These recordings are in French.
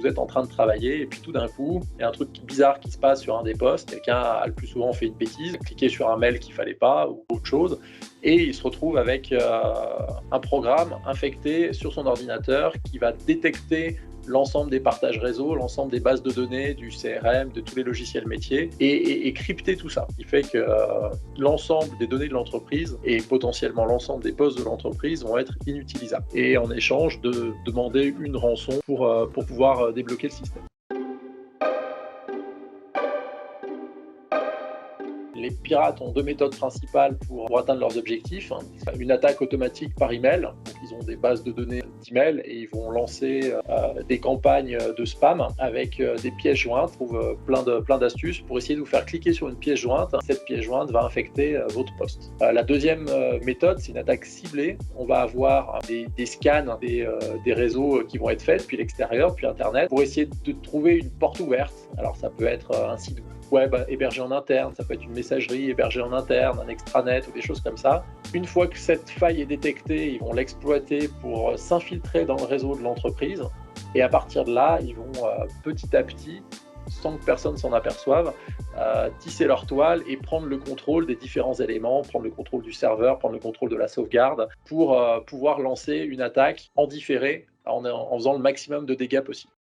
vous êtes en train de travailler et puis tout d'un coup, il y a un truc bizarre qui se passe sur un des postes. Quelqu'un a le plus souvent fait une bêtise, cliqué sur un mail qu'il fallait pas ou autre chose, et il se retrouve avec un programme infecté sur son ordinateur qui va détecter l'ensemble des partages réseau, l'ensemble des bases de données, du CRM, de tous les logiciels métiers, et crypter tout ça. Ce qui fait que l'ensemble des données de l'entreprise et potentiellement l'ensemble des postes de l'entreprise vont être inutilisables. Et en échange, de demander une rançon pour pouvoir débloquer le système. Les pirates ont deux méthodes principales pour atteindre leurs objectifs. Une attaque automatique par email. Donc, ils ont des bases de données d'email et ils vont lancer des campagnes de spam avec des pièces jointes. Ils trouvent plein d'astuces pour essayer de vous faire cliquer sur une pièce jointe. Cette pièce jointe va infecter votre poste. La deuxième méthode, c'est une attaque ciblée. On va avoir des scans des réseaux qui vont être faits depuis l'extérieur, depuis Internet, pour essayer de trouver une porte ouverte. Alors ça peut être un site web hébergé en interne, ça peut être une messagerie hébergée en interne, un extranet ou des choses comme ça. Une fois que cette faille est détectée, ils vont l'exploiter pour s'infiltrer dans le réseau de l'entreprise et à partir de là, ils vont petit à petit, sans que personne s'en aperçoive, tisser leur toile et prendre le contrôle des différents éléments, prendre le contrôle du serveur, prendre le contrôle de la sauvegarde pour pouvoir lancer une attaque en différé en faisant le maximum de dégâts possible.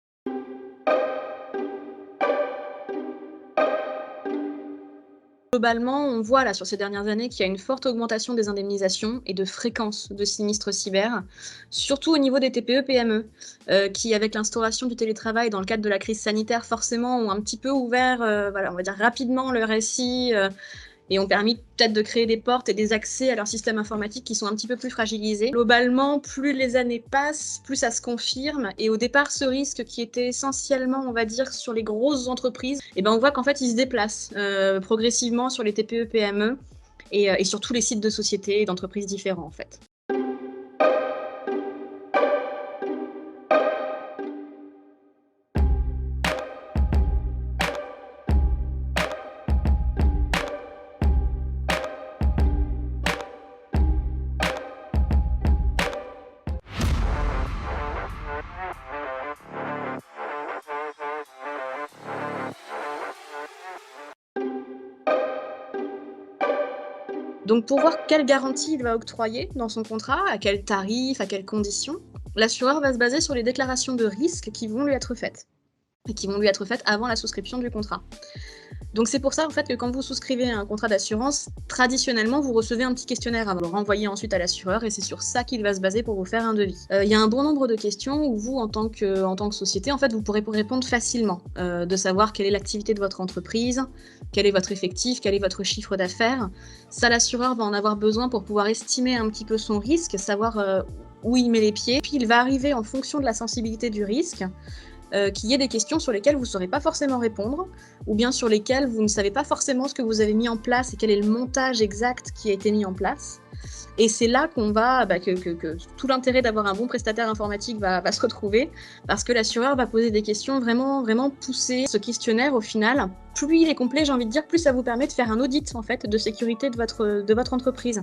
Globalement, on voit là sur ces dernières années qu'il y a une forte augmentation des indemnisations et de fréquence de sinistres cyber, surtout au niveau des TPE-PME, qui, avec l'instauration du télétravail dans le cadre de la crise sanitaire, forcément ont un petit peu ouvert, voilà, on va dire rapidement leur SI et ont permis peut-être de créer des portes et des accès à leurs systèmes informatiques qui sont un petit peu plus fragilisés. Globalement, plus les années passent, plus ça se confirme. Et au départ, ce risque qui était essentiellement, on va dire, sur les grosses entreprises, eh ben, on voit qu'en fait, il se déplace progressivement sur les TPE-PME et sur tous les sites de sociétés et d'entreprises différents, en fait. Donc pour voir quelle garantie il va octroyer dans son contrat, à quel tarif, à quelles conditions, l'assureur va se baser sur les déclarations de risque qui vont lui être faites, et qui vont lui être faites avant la souscription du contrat. Donc c'est pour ça en fait que quand vous souscrivez un contrat d'assurance, traditionnellement vous recevez un petit questionnaire à le renvoyer ensuite à l'assureur et c'est sur ça qu'il va se baser pour vous faire un devis. Il y a un bon nombre de questions où vous en tant que société en fait vous pourrez répondre facilement, de savoir quelle est l'activité de votre entreprise, quel est votre effectif, quel est votre chiffre d'affaires. Ça l'assureur va en avoir besoin pour pouvoir estimer un petit peu son risque, savoir où il met les pieds. Puis il va arriver en fonction de la sensibilité du risque, qu'il y ait des questions sur lesquelles vous ne saurez pas forcément répondre, ou bien sur lesquelles vous ne savez pas forcément ce que vous avez mis en place et quel est le montage exact qui a été mis en place. Et c'est là qu'on va, que tout l'intérêt d'avoir un bon prestataire informatique va se retrouver, parce que l'assureur va poser des questions vraiment, vraiment poussées. Ce questionnaire, au final, plus il est complet, j'ai envie de dire, plus ça vous permet de faire un audit en fait de sécurité de votre entreprise.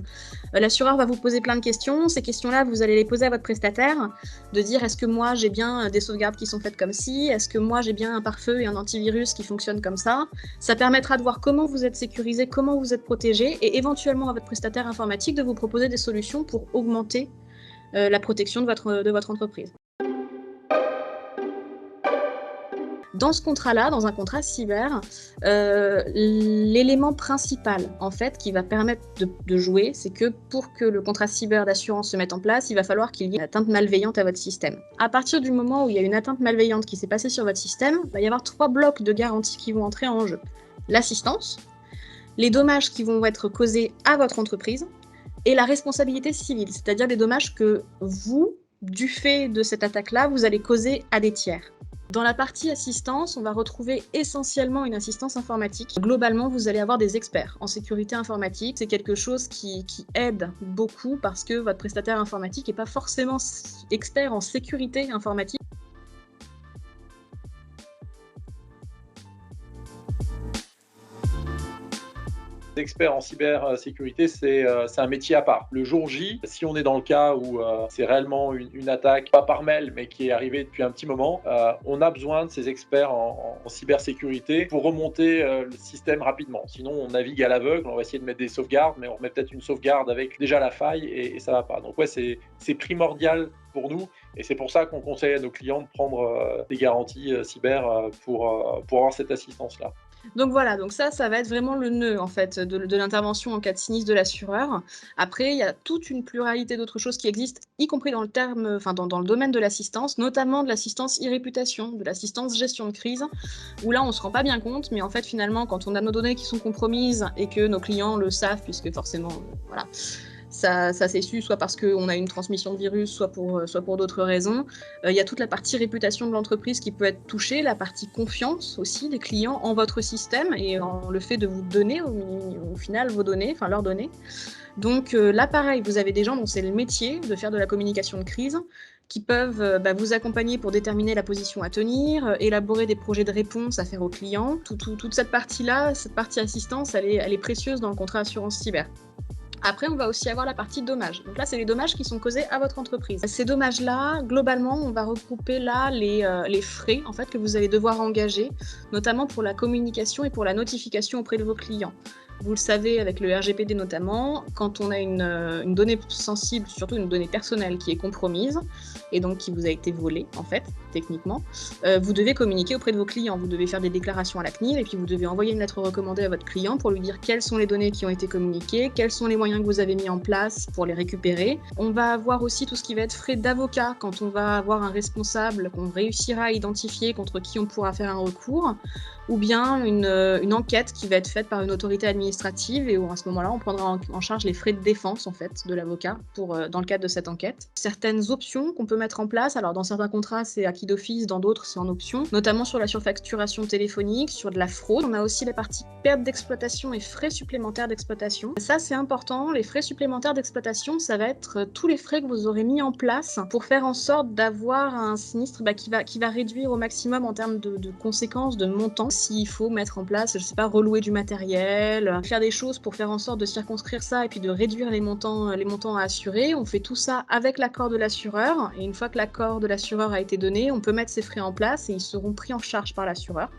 L'assureur va vous poser plein de questions. Ces questions-là, vous allez les poser à votre prestataire, de dire est-ce que moi j'ai bien des sauvegardes qui sont faites comme ci, est-ce que moi j'ai bien un pare-feu et un antivirus qui fonctionnent comme ça. Ça permettra de voir comment vous êtes sécurisé, comment vous êtes protégé, et éventuellement à votre prestataire informatique de vous proposer des solutions pour augmenter la protection de votre entreprise. Dans ce contrat-là, dans un contrat cyber, l'élément principal en fait qui va permettre de jouer, c'est que pour que le contrat cyber d'assurance se mette en place, il va falloir qu'il y ait une atteinte malveillante à votre système. À partir du moment où il y a une atteinte malveillante qui s'est passée sur votre système, il va y avoir 3 blocs de garantie qui vont entrer en jeu. L'assistance, les dommages qui vont être causés à votre entreprise, et la responsabilité civile, c'est-à-dire les dommages que vous, du fait de cette attaque-là, vous allez causer à des tiers. Dans la partie assistance, on va retrouver essentiellement une assistance informatique. Globalement, vous allez avoir des experts en sécurité informatique. C'est quelque chose qui aide beaucoup parce que votre prestataire informatique n'est pas forcément expert en sécurité informatique. Experts en cybersécurité, c'est un métier à part. Le jour J, si on est dans le cas où c'est réellement une attaque, pas par mail, mais qui est arrivée depuis un petit moment, on a besoin de ces experts en cybersécurité pour remonter le système rapidement. Sinon, on navigue à l'aveugle, on va essayer de mettre des sauvegardes, mais on remet peut-être une sauvegarde avec déjà la faille et ça va pas. Donc ouais, c'est primordial pour nous et c'est pour ça qu'on conseille à nos clients de prendre des garanties cyber pour avoir cette assistance-là. Donc voilà, donc ça va être vraiment le nœud en fait de l'intervention en cas de sinistre de l'assureur. Après, il y a toute une pluralité d'autres choses qui existent, y compris dans le terme, enfin dans le domaine de l'assistance, notamment de l'assistance e-réputation, de l'assistance gestion de crise, où là on se rend pas bien compte, mais en fait finalement quand on a nos données qui sont compromises et que nos clients le savent, puisque forcément, voilà. Ça s'est su soit parce qu'on a une transmission de virus, soit pour d'autres raisons. Il y a toute la partie réputation de l'entreprise qui peut être touchée, la partie confiance aussi des clients en votre système et en le fait de vous donner au final vos données, enfin leurs données. Donc là pareil, vous avez des gens dont c'est le métier de faire de la communication de crise, qui peuvent vous accompagner pour déterminer la position à tenir, élaborer des projets de réponse à faire aux clients. Toute cette partie-là, cette partie assistance, elle est précieuse dans le contrat assurance cyber. Après, on va aussi avoir la partie dommages. Donc là, c'est les dommages qui sont causés à votre entreprise. Ces dommages-là, globalement, on va regrouper là les frais en fait, que vous allez devoir engager, notamment pour la communication et pour la notification auprès de vos clients. Vous le savez, avec le RGPD notamment, quand on a une donnée sensible, surtout une donnée personnelle qui est compromise, et donc qui vous a été volée, en fait, techniquement, vous devez communiquer auprès de vos clients. Vous devez faire des déclarations à la CNIL, et puis vous devez envoyer une lettre recommandée à votre client pour lui dire quelles sont les données qui ont été communiquées, quels sont les moyens que vous avez mis en place pour les récupérer. On va avoir aussi tout ce qui va être frais d'avocat, quand on va avoir un responsable qu'on réussira à identifier contre qui on pourra faire un recours, ou bien une enquête qui va être faite par une autorité administrative et où à ce moment-là, on prendra en charge les frais de défense en fait de l'avocat dans le cadre de cette enquête. Certaines options qu'on peut mettre en place, alors dans certains contrats c'est acquis d'office, dans d'autres c'est en option, notamment sur la surfacturation téléphonique, sur de la fraude. On a aussi la partie perte d'exploitation et frais supplémentaires d'exploitation. Ça c'est important, les frais supplémentaires d'exploitation, ça va être tous les frais que vous aurez mis en place pour faire en sorte d'avoir un sinistre qui va réduire au maximum en termes de conséquences, de montants. S'il faut mettre en place, je sais pas, relouer du matériel, faire des choses pour faire en sorte de circonscrire ça et puis de réduire les montants à assurer, on fait tout ça avec l'accord de l'assureur et une fois que l'accord de l'assureur a été donné, on peut mettre ces frais en place et ils seront pris en charge par l'assureur.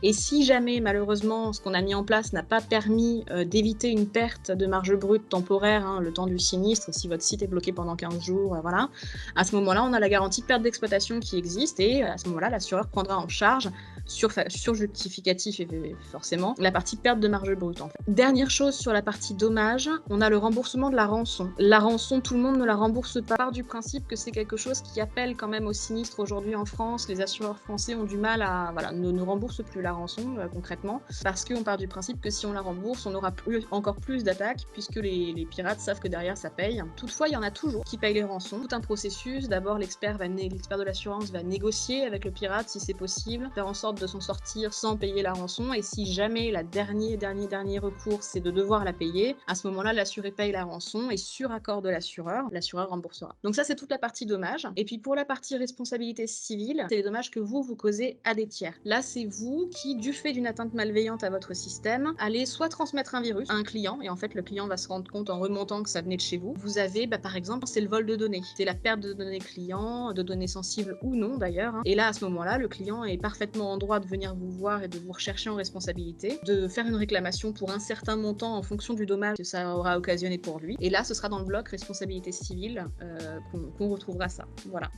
Et si jamais, malheureusement, ce qu'on a mis en place n'a pas permis d'éviter une perte de marge brute temporaire, le temps du sinistre, si votre site est bloqué pendant 15 jours, voilà, à ce moment-là, on a la garantie de perte d'exploitation qui existe et à ce moment-là, l'assureur prendra en charge sur justificatif et forcément la partie perte de marge brute en fait. Dernière chose sur la partie dommage, on a le remboursement de la rançon. La rançon, tout le monde ne la rembourse pas. Part du principe que c'est quelque chose qui appelle quand même au sinistre aujourd'hui en France. Les assureurs français ont du mal à ne remboursent plus la rançon concrètement parce qu'on part du principe que si on la rembourse, on aura encore plus d'attaques puisque les pirates savent que derrière ça paye. Toutefois, il y en a toujours qui payent les rançons. Tout un processus. D'abord, l'expert de l'assurance va négocier avec le pirate si c'est possible, faire en sorte de s'en sortir sans payer la rançon et si jamais la dernier recours c'est de devoir la payer, à ce moment-là l'assuré paye la rançon et sur accord de l'assureur remboursera. Donc ça c'est toute la partie dommage. Et puis pour la partie responsabilité civile, c'est les dommages que vous causez à des tiers. Là c'est vous qui, du fait d'une atteinte malveillante à votre système, allez soit transmettre un virus à un client et en fait le client va se rendre compte en remontant que ça venait de chez vous. Vous avez par exemple c'est le vol de données, c'est la perte de données clients, de données sensibles ou non d'ailleurs. Et là à ce moment-là le client est parfaitement en droit de venir vous voir et de vous rechercher en responsabilité, de faire une réclamation pour un certain montant en fonction du dommage que ça aura occasionné pour lui. Et là, ce sera dans le bloc responsabilité civile qu'on retrouvera ça. Voilà.